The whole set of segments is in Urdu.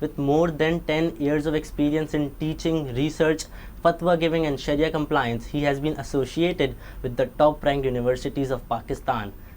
with more than 10 years of experience in teaching, research, fatwa giving and Sharia compliance. He has been associated with the top ranked universities of Pakistan.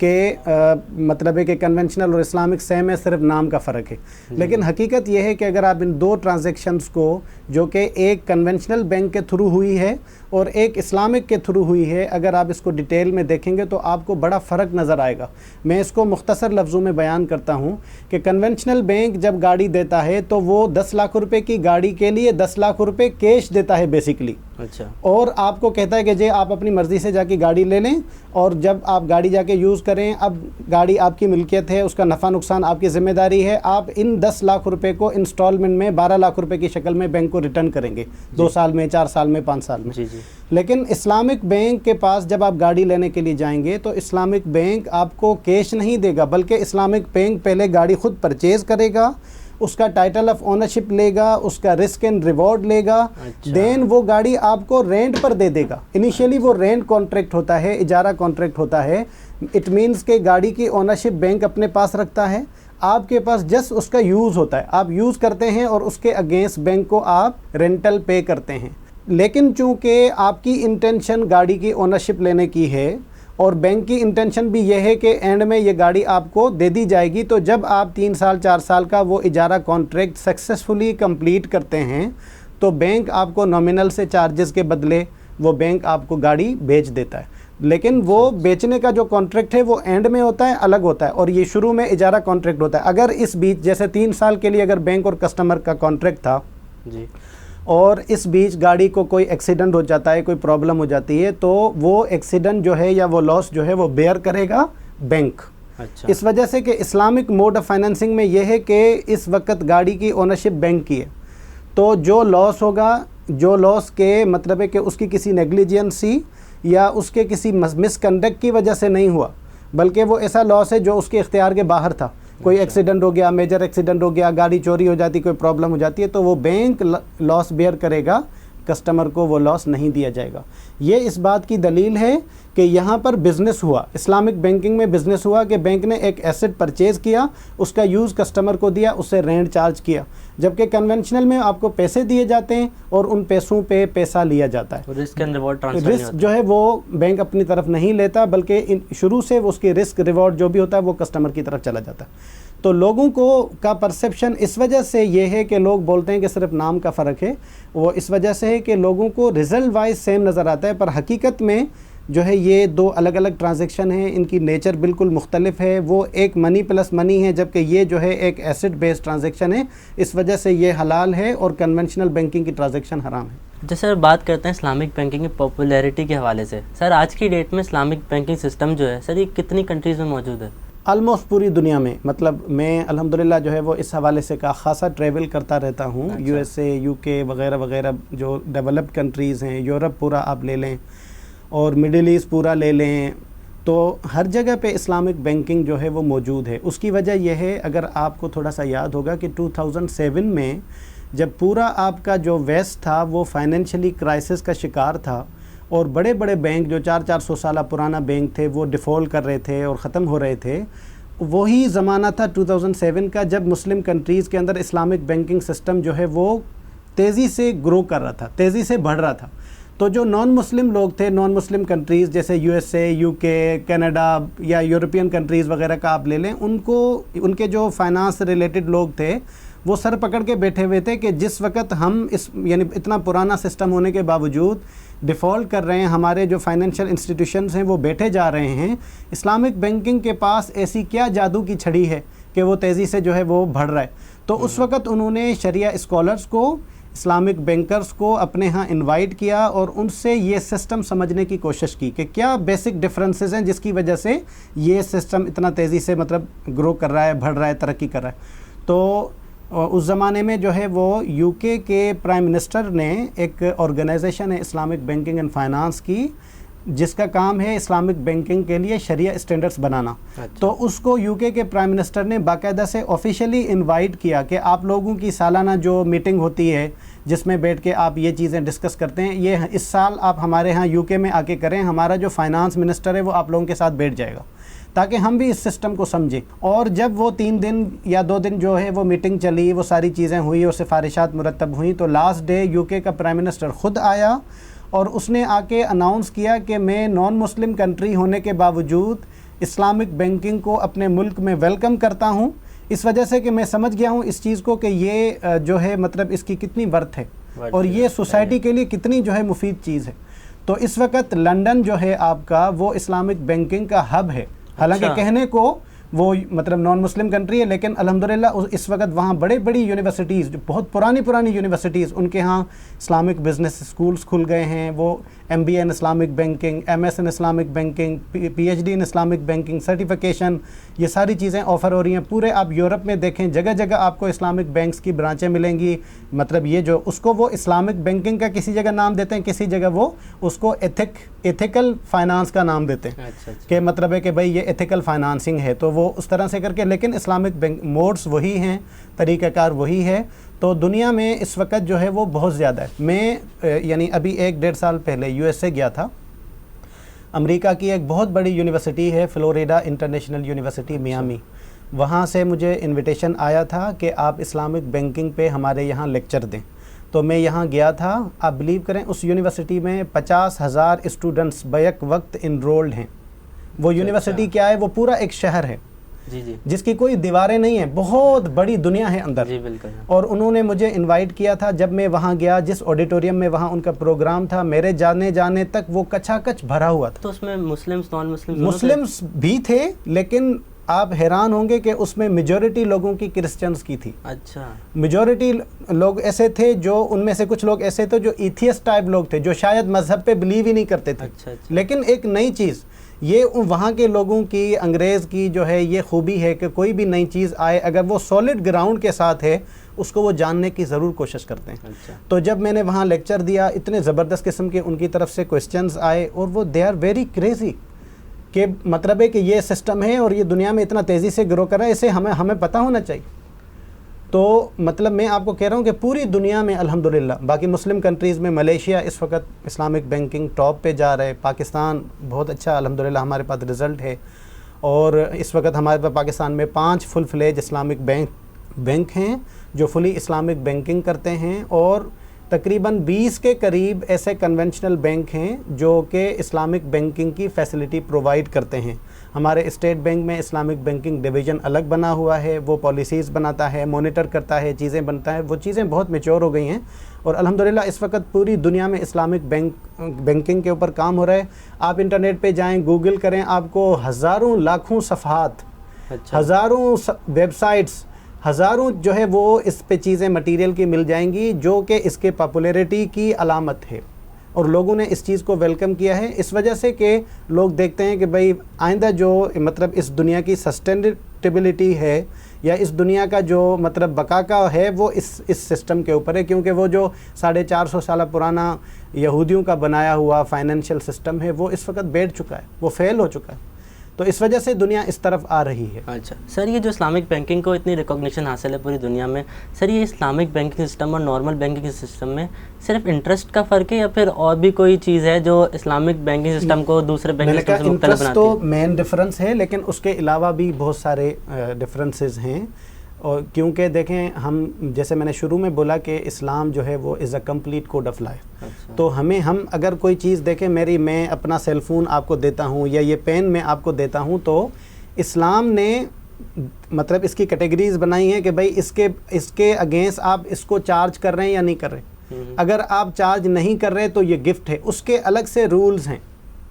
کہ مطلب ہے کہ کنونشنل اور اسلامک سیم ہے، صرف نام کا فرق ہے. لیکن حقیقت یہ ہے کہ اگر آپ ان دو ٹرانزیکشنز کو، جو کہ ایک کنونشنل بینک کے تھرو ہوئی ہے اور ایک اسلامک کے تھرو ہوئی ہے، اگر آپ اس کو ڈیٹیل میں دیکھیں گے تو آپ کو بڑا فرق نظر آئے گا. میں اس کو مختصر لفظوں میں بیان کرتا ہوں کہ کنونشنل بینک جب گاڑی دیتا ہے تو وہ 10 لاکھ روپے کی گاڑی کے لیے 10 لاکھ روپے کیش دیتا ہے بیسیکلی. اچھا. اور آپ کو کہتا ہے کہ جی آپ اپنی مرضی سے جا کے گاڑی لے لیں، اور جب آپ گاڑی جا کے یوز کریں، اب گاڑی آپ کی ملکیت ہے، اس کا نفع نقصان آپ کی ذمہ داری ہے، آپ ان 10 لاکھ روپے کو انسٹالمنٹ میں 12 لاکھ روپے کی شکل میں بینک کو ریٹرن کریں گے 2 سال میں، 4 سال میں، 5 سال میں. جی جی. لیکن اسلامک بینک کے پاس جب آپ گاڑی لینے کے لیے جائیں گے تو اسلامک بینک آپ کو کیش نہیں دے گا، بلکہ اسلامک بینک پہلے گاڑی خود پرچیز کرے گا، اس کا ٹائٹل آف اونرشپ لے گا، اس کا رسک اینڈ ریوارڈ لے گا، دین وہ گاڑی آپ کو رینٹ پر دے دے گا. انیشیلی وہ رینٹ کانٹریکٹ ہوتا ہے، اجارہ کانٹریکٹ ہوتا ہے. اٹ مینس کہ گاڑی کی اونرشپ بینک اپنے پاس رکھتا ہے، آپ کے پاس جسٹ اس کا یوز ہوتا ہے، آپ یوز کرتے ہیں اور اس کے اگینسٹ بینک کو آپ رینٹل پے کرتے ہیں. لیکن چونکہ آپ کی انٹینشن گاڑی کی اونرشپ لینے کی ہے اور بینک کی انٹینشن بھی یہ ہے کہ اینڈ میں یہ گاڑی آپ کو دے دی جائے گی، تو جب آپ 3 سال 4 سال کا وہ اجارہ کانٹریکٹ سکسیسفلی کمپلیٹ کرتے ہیں تو بینک آپ کو نامنل سے چارجز کے بدلے وہ بینک آپ کو گاڑی بیچ دیتا ہے. لیکن وہ بیچنے کا جو کانٹریکٹ ہے وہ اینڈ میں ہوتا ہے، الگ ہوتا ہے، اور یہ شروع میں اجارہ کانٹریکٹ ہوتا ہے. اگر اس بیچ جیسے 3 سال کے لیے اگر بینک اور کسٹمر کا کانٹریکٹ تھا جی، اور اس بیچ گاڑی کو کوئی ایکسیڈنٹ ہو جاتا ہے، کوئی پرابلم ہو جاتی ہے، تو وہ ایکسیڈنٹ جو ہے یا وہ لاس جو ہے وہ بیئر کرے گا بینک. اچھا. اس وجہ سے کہ اسلامک موڈ آف فائنینسنگ میں یہ ہے کہ اس وقت گاڑی کی اونرشپ بینک کی ہے، تو جو لاس ہوگا، جو لاس کے مطلب ہے کہ اس کی کسی نیگلیجنسی یا اس کے کسی مس کنڈکٹ کی وجہ سے نہیں ہوا، بلکہ وہ ایسا لاس ہے جو اس کے اختیار کے باہر تھا. کوئی ایکسیڈنٹ ہو گیا، میجر ایکسیڈنٹ ہو گیا، گاڑی چوری ہو جاتی، کوئی پرابلم ہو جاتی ہے، تو وہ بینک لاس بیئر کرے گا، کسٹمر کو وہ لاس نہیں دیا جائے گا. یہ اس بات کی دلیل ہے کہ یہاں پر بزنس ہوا، اسلامک بینکنگ میں بزنس ہوا کہ بینک نے ایک ایسٹ پرچیز کیا، اس کا یوز کسٹمر کو دیا، اس سے رینٹ چارج کیا. جبکہ کنونشنل میں آپ کو پیسے دیے جاتے ہیں اور ان پیسوں پہ پیسہ لیا جاتا ہے. Risk and reward transfer risk جو ہے وہ بینک اپنی طرف نہیں لیتا، بلکہ شروع سے اس کی رسک ریوارڈ جو بھی ہوتا ہے وہ کسٹمر کی طرف چلا جاتا ہے. تو لوگوں کو کا پرسیپشن اس وجہ سے یہ ہے کہ لوگ بولتے ہیں کہ صرف نام کا فرق ہے، وہ اس وجہ سے ہے کہ لوگوں کو رزلٹ وائز سیم نظر آتا ہے، پر حقیقت میں جو ہے یہ 2 الگ الگ ٹرانزیکشن ہیں، ان کی نیچر بالکل مختلف ہے. وہ ایک منی پلس منی ہے، جبکہ یہ جو ہے ایک ایسٹ بیسڈ ٹرانزیکشن ہے. اس وجہ سے یہ حلال ہے اور کنونشنل بینکنگ کی ٹرانزیکشن حرام ہے. جیسے سر بات کرتے ہیں اسلامک بینکنگ کی پاپولیرٹی کے حوالے سے، سر آج کی ڈیٹ میں اسلامک بینکنگ سسٹم جو ہے سر یہ کتنی کنٹریز میں موجود ہے؟ آلموسٹ پوری دنیا میں. مطلب میں الحمدللہ جو ہے وہ اس حوالے سے خاصا ٹریول کرتا رہتا ہوں. اچھا. USA UK وغیرہ وغیرہ جو ڈیولپڈ کنٹریز ہیں، یورپ پورا آپ لے لیں اور مڈل ایسٹ پورا لے لیں، تو ہر جگہ پہ اسلامک بینکنگ جو ہے وہ موجود ہے. اس کی وجہ یہ ہے، اگر آپ کو تھوڑا سا یاد ہوگا کہ 2007 میں جب پورا آپ کا جو ویسٹ تھا وہ فائنینشلی کرائسس کا شکار تھا اور بڑے بڑے بینک جو 400 سالہ پرانا بینک تھے وہ ڈیفالٹ کر رہے تھے اور ختم ہو رہے تھے، وہی زمانہ تھا 2007 کا جب مسلم کنٹریز کے اندر اسلامک بینکنگ سسٹم جو ہے وہ تیزی سے گرو کر رہا تھا، تیزی سے بڑھ رہا تھا. تو جو نان مسلم لوگ تھے، نان مسلم کنٹریز جیسے USA UK کینیڈا یا یورپین کنٹریز وغیرہ کا آپ لے لیں، ان کے جو فائنانس ریلیٹڈ لوگ تھے وہ سر پکڑ کے بیٹھے ہوئے تھے کہ جس وقت ہم یعنی اتنا پرانا سسٹم ہونے کے باوجود ڈیفالٹ کر رہے ہیں، ہمارے جو فائنینشیل انسٹیٹیوشنز ہیں وہ بیٹھے جا رہے ہیں، اسلامک بینکنگ کے پاس ایسی کیا جادو کی چھڑی ہے کہ وہ تیزی سے جو ہے وہ بڑھ رہا ہے. تو اس وقت انہوں نے شریعہ اسکالرز کو، اسلامک بینکرز کو اپنے ہاں انوائٹ کیا اور ان سے یہ سسٹم سمجھنے کی کوشش کی کہ کیا بیسک ڈفرینسز ہیں جس کی وجہ سے یہ سسٹم اتنا تیزی سے مطلب گرو کر رہا ہے، بڑھ رہا ہے، ترقی کر رہا ہے. تو اس زمانے میں جو ہے وہ UK کے پرائم منسٹر نے ایک آرگنائزیشن ہے اسلامک بینکنگ اینڈ فائنانس کی، جس کا کام ہے اسلامک بینکنگ کے لیے شریعہ اسٹینڈرڈز بنانا. تو اس کو UK کے پرائم منسٹر نے باقاعدہ سے آفیشیلی انوائٹ کیا کہ آپ لوگوں کی سالانہ جو میٹنگ ہوتی ہے جس میں بیٹھ کے آپ یہ چیزیں ڈسکس کرتے ہیں، یہ اس سال آپ ہمارے ہاں UK میں آ کے کریں، ہمارا جو فائنانس منسٹر ہے وہ آپ لوگوں کے ساتھ بیٹھ جائے گا تاکہ ہم بھی اس سسٹم کو سمجھیں. اور جب وہ 3 دن یا 2 دن جو ہے وہ میٹنگ چلی، وہ ساری چیزیں ہوئی اور سفارشات مرتب ہوئیں، تو لاسٹ ڈے UK کا پرائم منسٹر خود آیا اور اس نے آ کے اناؤنس کیا کہ میں نان مسلم کنٹری ہونے کے باوجود اسلامک بینکنگ کو اپنے ملک میں ویلکم کرتا ہوں، اس وجہ سے کہ میں سمجھ گیا ہوں اس چیز کو کہ یہ جو ہے مطلب اس کی کتنی ورتھ ہے اور یہ سوسائٹی کے لیے کتنی جو ہے مفید چیز ہے۔ تو اس وقت لنڈن جو ہے آپ کا وہ اسلامک بینکنگ کا ہب ہے، حالانکہ کہنے کو وہ مطلب نان مسلم کنٹری ہے، لیکن الحمدللہ اس وقت وہاں بڑی یونیورسٹیز، جو بہت پرانی یونیورسٹیز، ان کے ہاں اسلامک بزنس اسکولز کھل گئے ہیں، وہ MBA in Islamic banking, MS in Islamic banking, PhD in Islamic banking, certification, یہ ساری چیزیں آفر ہو رہی ہیں۔ پورے آپ یورپ میں دیکھیں جگہ جگہ آپ کو اسلامک بینکس کی برانچیں ملیں گی، مطلب یہ جو اس کو وہ اسلامک بینکنگ کا کسی جگہ نام دیتے ہیں، کسی جگہ وہ اس کو ایتھیکل فائنانس کا نام دیتے ہیں، کہ مطلب ہے کہ بھئی یہ ایتھیکل فائنانسنگ ہے، تو وہ اس طرح سے کر کے، لیکن اسلامک بینک موڈز وہی ہیں، طریقہ کار وہی ہے۔ تو دنیا میں اس وقت جو ہے وہ بہت زیادہ ہے۔ میں یعنی ابھی 1-1.5 سال پہلے USA گیا تھا، امریکہ کی ایک بہت بڑی یونیورسٹی ہے فلوریڈا انٹرنیشنل یونیورسٹی میامی، وہاں سے مجھے انویٹیشن آیا تھا کہ آپ اسلامک بینکنگ پہ ہمارے یہاں لیکچر دیں، تو میں یہاں گیا تھا۔ آپ بلیو کریں اس یونیورسٹی میں 50,000 اسٹوڈنٹس بیک وقت انرولڈ ہیں۔ وہ یونیورسٹی کیا ہے؟ وہ پورا ایک شہر ہے جس کی کوئی دیواریں نہیں ہیں، بہت بڑی دنیا ہے اندر۔ اور انہوں نے مجھے انوائٹ کیا تھا، جب میں وہاں گیا جس آڈیٹوریم میں وہاں ان کا پروگرام تھا، میرے جانے تک وہ کچا کچ بھرا ہوا تھا۔ تو اس میں مسلمز نان مسلمز مسلمز بھی تھے، لیکن آپ حیران ہوں گے کہ اس میں میجورٹی لوگوں کی کرسچنز کی تھی۔ اچھا، میجورٹی لوگ ایسے تھے جو، ان میں سے کچھ لوگ ایسے تھے جو ایتھیسٹ ٹائپ لوگ تھے، جو شاید مذہب پہ بلیو ہی نہیں کرتے تھے۔ لیکن ایک نئی چیز یہ وہاں کے لوگوں کی، انگریز کی جو ہے یہ خوبی ہے کہ کوئی بھی نئی چیز آئے اگر وہ سولڈ گراؤنڈ کے ساتھ ہے اس کو وہ جاننے کی ضرور کوشش کرتے ہیں۔ تو جب میں نے وہاں لیکچر دیا، اتنے زبردست قسم کے ان کی طرف سے کوسچنز آئے، اور وہ دے آر ویری کریزی، کہ مطلب ہے کہ یہ سسٹم ہے اور یہ دنیا میں اتنا تیزی سے گرو کر رہا ہے، اسے ہمیں پتہ ہونا چاہیے۔ تو مطلب میں آپ کو کہہ رہا ہوں کہ پوری دنیا میں الحمدللہ، باقی مسلم کنٹریز میں ملیشیا اس وقت اسلامک بینکنگ ٹاپ پہ جا رہے، پاکستان بہت اچھا الحمدللہ ہمارے پاس رزلٹ ہے، اور اس وقت ہمارے پاس پاکستان میں 5 فل فلیج اسلامک بینک ہیں جو فلی اسلامک بینکنگ کرتے ہیں، اور تقریباً 20 کے قریب ایسے کنونشنل بینک ہیں جو کہ اسلامک بینکنگ کی فیسلٹی پرووائڈ کرتے ہیں۔ ہمارے اسٹیٹ بینک میں اسلامک بینکنگ ڈویژن الگ بنا ہوا ہے، وہ پالیسیز بناتا ہے، مانیٹر کرتا ہے، چیزیں بنتا ہے، وہ چیزیں بہت میچور ہو گئی ہیں، اور الحمدللہ اس وقت پوری دنیا میں اسلامک بینکنگ کے اوپر کام ہو رہا ہے۔ آپ انٹرنیٹ پہ جائیں، گوگل کریں، آپ کو ہزاروں لاکھوں صفحات، ہزاروں ویب سائٹس، ہزاروں جو ہے وہ اس پہ چیزیں مٹیریل کی مل جائیں گی، جو کہ اس کے پاپولیرٹی کی علامت ہے، اور لوگوں نے اس چیز کو ویلکم کیا ہے، اس وجہ سے کہ لوگ دیکھتے ہیں کہ بھئی آئندہ جو مطلب اس دنیا کی سسٹینیبلٹی ہے، یا اس دنیا کا جو مطلب بقا کا ہے، وہ اس سسٹم کے اوپر ہے، کیونکہ وہ جو 450 سالہ پرانا یہودیوں کا بنایا ہوا فائنینشیل سسٹم ہے، وہ اس وقت بیٹھ چکا ہے، وہ فیل ہو چکا ہے، تو اس وجہ سے دنیا اس طرف آ رہی ہے۔ اچھا سر، یہ جو اسلامک بینکنگ کو اتنی ریکگنیشن حاصل ہے پوری دنیا میں، سر یہ اسلامک بینکنگ سسٹم اور نارمل بینکنگ سسٹم میں صرف انٹرسٹ کا فرق ہے، یا پھر اور بھی کوئی چیز ہے جو اسلامک بینکنگ سسٹم کو دوسرے بینکنگ سسٹم سے مختلف بناتی ہے؟ تو مین ڈفرنس ہے، لیکن اس کے علاوہ بھی بہت سارے ڈفرنسز ہیں، اور کیونکہ دیکھیں ہم جیسے میں نے شروع میں بولا کہ اسلام جو ہے وہ is a complete code of life, تو ہم اگر کوئی چیز دیکھیں، میں اپنا سیل فون آپ کو دیتا ہوں یا یہ پین میں آپ کو دیتا ہوں، تو اسلام نے مطلب اس کی کیٹیگریز بنائی ہیں کہ بھئی اس کے اگینسٹ آپ اس کو چارج کر رہے ہیں یا نہیں کر رہے۔ اگر آپ چارج نہیں کر رہے تو یہ گفٹ ہے، اس کے الگ سے رولز ہیں،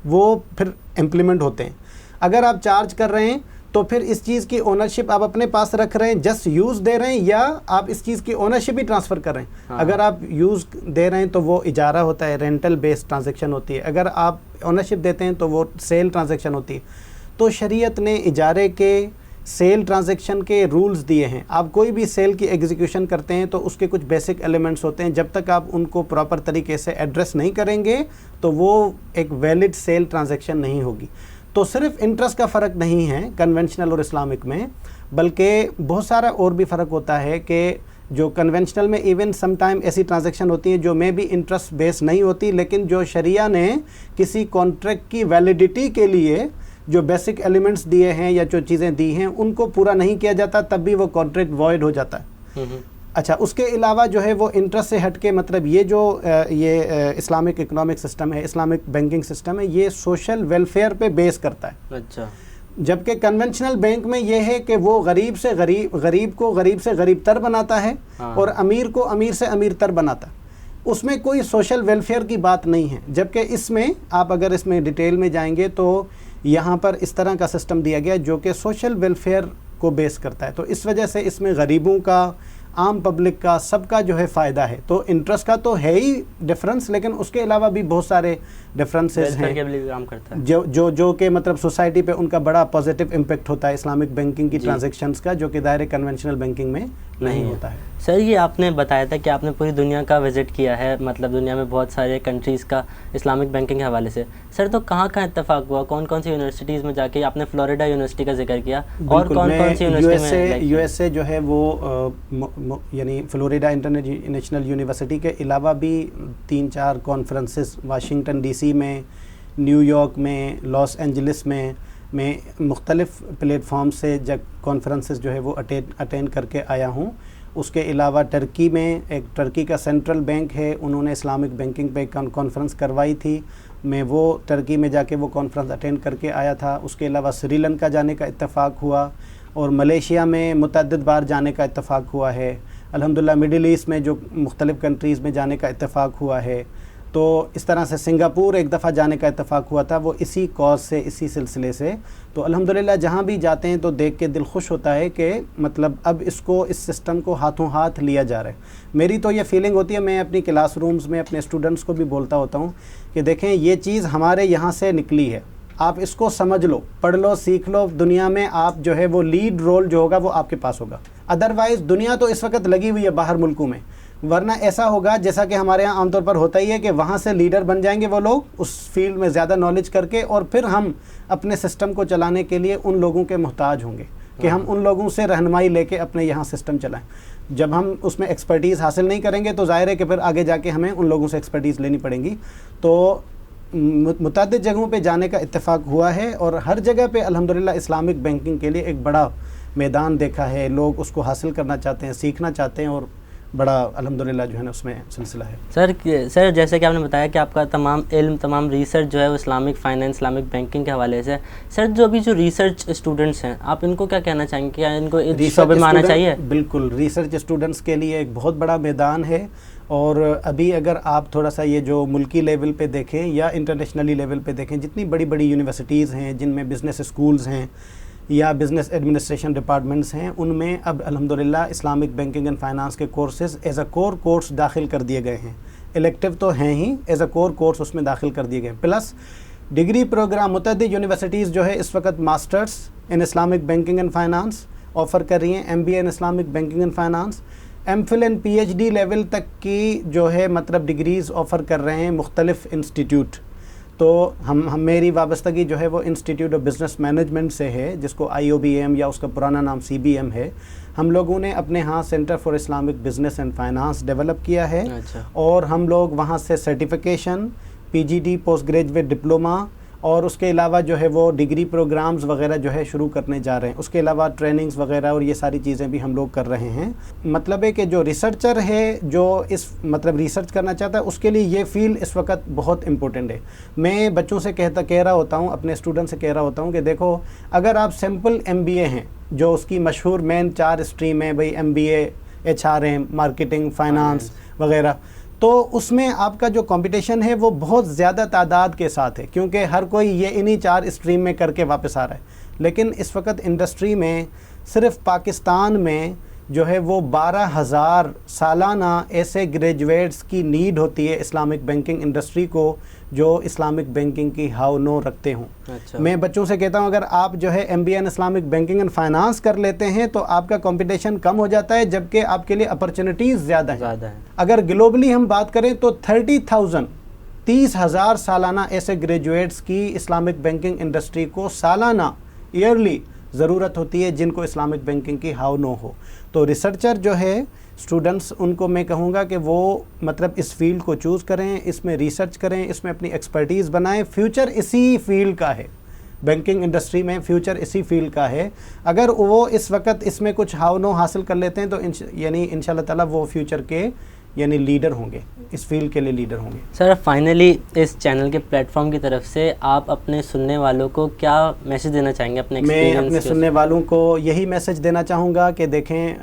وہ پھر امپلیمنٹ ہوتے ہیں۔ اگر آپ چارج کر رہے ہیں تو پھر اس چیز کی اونرشپ آپ اپنے پاس رکھ رہے ہیں، جسٹ یوز دے رہے ہیں، یا آپ اس چیز کی اونرشپ بھی ٹرانسفر کر رہے ہیں۔ اگر آپ یوز دے رہے ہیں تو وہ اجارہ ہوتا ہے، رینٹل بیس ٹرانزیکشن ہوتی ہے، اگر آپ اونرشپ دیتے ہیں تو وہ سیل ٹرانزیکشن ہوتی ہے۔ تو شریعت نے اجارے کے، سیل ٹرانزیکشن کے رولز دیے ہیں۔ آپ کوئی بھی سیل کی ایگزیکیوشن کرتے ہیں تو اس کے کچھ بیسک ایلیمنٹس ہوتے ہیں، جب تک آپ ان کو پراپر طریقے سے ایڈریس نہیں کریں گے تو وہ ایک ویلڈ سیل ٹرانزیکشن نہیں ہوگی۔ تو صرف انٹرسٹ کا فرق نہیں ہے کنونشنل اور اسلامک میں، بلکہ بہت سارا اور بھی فرق ہوتا ہے کہ جو کنونشنل میں ایون سم ٹائم ایسی ٹرانزیکشن ہوتی ہیں جو میں بھی انٹرسٹ بیس نہیں ہوتی، لیکن جو شریعہ نے کسی کانٹریکٹ کی ویلیڈیٹی کے لیے جو بیسک ایلیمنٹس دیے ہیں یا جو چیزیں دی ہیں ان کو پورا نہیں کیا جاتا، تب بھی وہ کانٹریکٹ وائڈ ہو جاتا ہے۔ اچھا، اس کے علاوہ جو ہے وہ انٹرسٹ سے ہٹ کے مطلب یہ جو اسلامک اکنامک سسٹم ہے، اسلامک بینکنگ سسٹم ہے، یہ سوشل ویلفیئر پہ بیس کرتا ہے۔ اچھا، جبکہ کنونشنل بینک میں یہ ہے کہ وہ غریب کو غریب سے غریب تر بناتا ہے اور امیر کو امیر سے امیر تر بناتا ہے. اس میں کوئی سوشل ویلفیئر کی بات نہیں ہے. جبکہ اس میں آپ اگر اس میں ڈیٹیل میں جائیں گے تو یہاں پر اس طرح کا سسٹم دیا گیا جو کہ سوشل ویلفیئر کو بیس کرتا ہے. تو اس وجہ سے اس میں غریبوں کا، عام پبلک کا، سب کا جو ہے فائدہ ہے. تو انٹرسٹ کا تو ہے ہی ڈفرنس، لیکن اس کے علاوہ بھی بہت سارے ڈفرنسز ہیں جو کہ مطلب سوسائٹی پہ ان کا بڑا پازیٹیو امپیکٹ ہوتا ہے اسلامک بینکنگ کی ٹرانزیکشنز کا، جو کہ دائرے کنونشنل بینکنگ میں نہیں ہوتا ہے. سر یہ آپ نے بتایا تھا کہ آپ نے پوری دنیا کا وزٹ کیا ہے، مطلب دنیا میں بہت سارے کنٹریز کا اسلامک بینکنگ کے حوالے سے. سر تو کہاں کہاں اتفاق ہوا، کون کون سی یونیورسٹیز میں جا کے؟ آپ نے فلوریڈا یونیورسٹی کا ذکر کیا، اور کون کون سی یونیورسٹی میں؟ یو ایس اے جو ہے وہ یعنی فلوریڈا انٹرنیشنل یونیورسٹی کے علاوہ بھی 3-4 کانفرنسز واشنگٹن ڈی سی میں، نیو یارک میں، لاس اینجلس میں مختلف پلیٹ فارم سے کانفرنسز جو ہے وہ اٹینڈ کر کے آیا ہوں. اس کے علاوہ ٹرکی میں ایک ٹرکی کا سینٹرل بینک ہے، انہوں نے اسلامک بینکنگ پہ کانفرنس کروائی تھی، میں وہ ٹرکی میں جا کے وہ کانفرنس اٹینڈ کر کے آیا تھا. اس کے علاوہ سری لنکا جانے کا اتفاق ہوا، اور ملیشیا میں متعدد بار جانے کا اتفاق ہوا ہے. الحمدللہ مڈل ایسٹ میں جو مختلف کنٹریز میں جانے کا اتفاق ہوا ہے. تو اس طرح سے سنگاپور ایک دفعہ جانے کا اتفاق ہوا تھا، وہ اسی کاز سے، اسی سلسلے سے. تو الحمدللہ جہاں بھی جاتے ہیں تو دیکھ کے دل خوش ہوتا ہے کہ مطلب اب اس سسٹم کو ہاتھوں ہاتھ لیا جا رہا ہے. میری تو یہ فیلنگ ہوتی ہے، میں اپنی کلاس رومز میں اپنے اسٹوڈنٹس کو بھی بولتا ہوتا ہوں کہ دیکھیں یہ چیز ہمارے یہاں سے نکلی ہے، آپ اس کو سمجھ لو، پڑھ لو، سیکھ لو. دنیا میں آپ جو ہے وہ لیڈ رول جو ہوگا وہ آپ کے پاس ہوگا. ادروائز دنیا تو اس وقت لگی ہوئی ہے باہر ملکوں میں، ورنہ ایسا ہوگا جیسا کہ ہمارے ہاں عام طور پر ہوتا ہی ہے کہ وہاں سے لیڈر بن جائیں گے وہ لوگ اس فیلڈ میں زیادہ نالج کر کے، اور پھر ہم اپنے سسٹم کو چلانے کے لیے ان لوگوں کے محتاج ہوں گے کہ ہم ان لوگوں سے رہنمائی لے کے اپنے یہاں سسٹم چلائیں. جب ہم اس میں ایکسپرٹیز حاصل نہیں کریں گے تو ظاہر ہے کہ پھر آگے جا کے ہمیں ان لوگوں سے ایکسپرٹیز لینی پڑیں گی. تو متعدد جگہوں پہ جانے کا اتفاق ہوا ہے، اور ہر جگہ پہ الحمدللہ اسلامک بینکنگ کے لیے ایک بڑا میدان دیکھا ہے. لوگ اس کو حاصل کرنا چاہتے ہیں، سیکھنا چاہتے ہیں، اور بڑا الحمدللہ جو ہے نا اس میں سلسلہ ہے. سر جیسے کہ آپ نے بتایا کہ آپ کا تمام علم، تمام ریسرچ جو ہے وہ اسلامک فائنینس، اسلامک بینکنگ کے حوالے سے. سر جو ابھی جو ریسرچ اسٹوڈنٹس ہیں، آپ ان کو کیا کہنا چاہیں گے؟ کیا ان کو اس شعبے میں آنا چاہیے؟ بالکل، ریسرچ اسٹوڈنٹس کے لیے ایک بہت بڑا میدان ہے. اور ابھی اگر آپ تھوڑا سا یہ جو ملکی لیول پہ دیکھیں یا انٹرنیشنلی لیول پہ دیکھیں، جتنی بڑی بڑی یونیورسٹیز ہیں جن میں بزنس اسکولز ہیں یا بزنس ایڈمنسٹریشن ڈپارٹمنٹس ہیں، ان میں اب الحمدللہ اسلامک بینکنگ اینڈ فائنانس کے courses as a core course داخل کر دیے گئے ہیں. الیکٹیو تو ہیں ہی، ایز اے کور کورس اس میں داخل کر دیے گئے. پلس ڈگری پروگرام متعدد یونیورسٹیز جو ہے اس وقت masters in Islamic banking and finance offer کر رہی ہیں، MBA in Islamic banking and finance, MPhil and PhD level تک کی جو ہے مطلب ڈگریز آفر کر رہے ہیں مختلف انسٹیٹیوٹ. تو ہم میری وابستگی جو ہے وہ انسٹیٹیوٹ آف بزنس مینجمنٹ سے ہے، جس کو IOBM یا اس کا پرانا نام CBM ہے. ہم لوگوں نے اپنے ہاں centre for Islamic business and finance develop کیا ہے. اور ہم لوگ وہاں سے certification, PGD post graduate diploma, اور اس کے علاوہ جو ہے وہ ڈگری پروگرامز وغیرہ جو ہے شروع کرنے جا رہے ہیں. اس کے علاوہ ٹریننگز وغیرہ اور یہ ساری چیزیں بھی ہم لوگ کر رہے ہیں. مطلب ہے کہ جو ریسرچر ہے، جو اس مطلب ریسرچ کرنا چاہتا ہے، اس کے لیے یہ فیلڈ اس وقت بہت امپورٹنٹ ہے. میں بچوں سے کہہ رہا ہوتا ہوں، اپنے اسٹوڈنٹ سے کہہ رہا ہوتا ہوں کہ دیکھو، اگر آپ سمپل MBA ہیں، جو اس کی مشہور مین 4 اسٹریم ہے بھائی، MBA HRM، مارکیٹنگ، فائنانس وغیرہ، تو اس میں آپ کا جو کمپٹیشن ہے وہ بہت زیادہ تعداد کے ساتھ ہے، کیونکہ ہر کوئی یہ انہی 4 اسٹریم میں کر کے واپس آ رہا ہے. لیکن اس وقت انڈسٹری میں صرف پاکستان میں جو ہے وہ 12,000 سالانہ ایسے گریجویٹس کی نیڈ ہوتی ہے اسلامک بینکنگ انڈسٹری کو، جو اسلامک بینکنگ کی ہاؤ نو رکھتے ہوں. میں بچوں سے کہتا ہوں اگر آپ جو ہے MBA in Islamic banking and finance کر لیتے ہیں تو آپ کا کمپٹیشن کم ہو جاتا ہے، جبکہ آپ کے لیے اپرچونیٹیز زیادہ ہیں. اگر گلوبلی ہم بات کریں تو 30,000 سالانہ ایسے گریجویٹس کی اسلامک بینکنگ انڈسٹری کو سالانہ، ایئرلی ضرورت ہوتی ہے، جن کو اسلامک بینکنگ کی ہاؤ نو ہو. تو ریسرچر جو ہے اسٹوڈنٹس، ان کو میں کہوں گا کہ وہ مطلب اس فیلڈ کو چوز کریں، اس میں ریسرچ کریں، اس میں اپنی ایکسپرٹیز بنائیں. فیوچر اسی فیلڈ کا ہے، بینکنگ انڈسٹری میں فیوچر اسی فیلڈ کا ہے. اگر وہ اس وقت اس میں کچھ ہاؤ نو حاصل کر لیتے ہیں تو یعنی انشاءاللہ تعالیٰ وہ فیوچر کے یعنی لیڈر ہوں گے، اس فیلڈ کے لیے لیڈر ہوں گے. سر فائنلی اس چینل کے پلیٹ فارم کی طرف سے آپ اپنے سننے والوں کو کیا میسج دینا چاہیں گے اپنے میں ایکسپیرینس اپنے سننے والوں کو یہی میسج دینا چاہوں گا کہ دیکھیں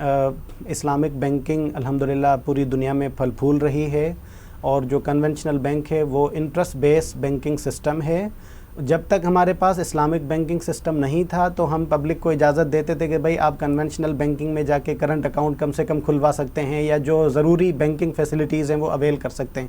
اسلامک بینکنگ الحمدللہ پوری دنیا میں پھل پھول رہی ہے، اور جو کنونشنل بینک ہے وہ انٹرسٹ بیس بینکنگ سسٹم ہے. جب تک ہمارے پاس اسلامک بینکنگ سسٹم نہیں تھا تو ہم پبلک کو اجازت دیتے تھے کہ بھائی آپ کنونشنل بینکنگ میں جا کے کرنٹ اکاؤنٹ کم سے کم کھلوا سکتے ہیں، یا جو ضروری بینکنگ فیسلٹیز ہیں وہ اویل کر سکتے ہیں.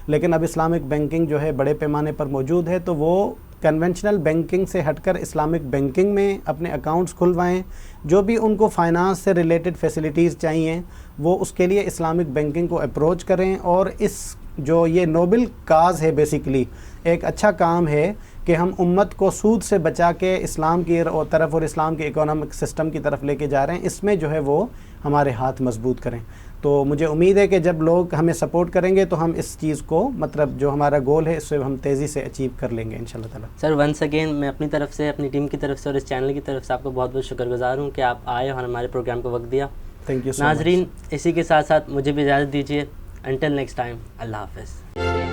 لیکن اب اسلامک بینکنگ جو ہے بڑے پیمانے پر موجود ہے، تو وہ کنونشنل بینکنگ سے ہٹ کر اسلامک بینکنگ میں اپنے اکاؤنٹس کھلوائیں. جو بھی ان کو فائنانس سے ریلیٹڈ فیسلٹیز چاہیے وہ اس کے لیے اسلامک بینکنگ کو اپروچ کریں. اور اس جو یہ نوبل کاز ہے، بیسیکلی ایک اچھا کام ہے کہ ہم امت کو سود سے بچا کے اسلام کی طرف اور اسلام کے اکنامک سسٹم کی طرف لے کے جا رہے ہیں، اس میں جو ہے وہ ہمارے ہاتھ مضبوط کریں. تو مجھے امید ہے کہ جب لوگ ہمیں سپورٹ کریں گے تو ہم اس چیز کو مطلب جو ہمارا گول ہے اس سے ہم تیزی سے اچیو کر لیں گے انشاءاللہ تعالیٰ. سر ونس اگین میں اپنی طرف سے، اپنی ٹیم کی طرف سے اور اس چینل کی طرف سے آپ کو بہت بہت شکر گزار ہوں کہ آپ آئے اور ہمارے پروگرام کو وقت دیا. تھینک یو سو مچ. ناظرین اسی کے ساتھ ساتھ مجھے بھی اجازت دیجیے. انٹل نیکسٹ ٹائم، اللہ حافظ.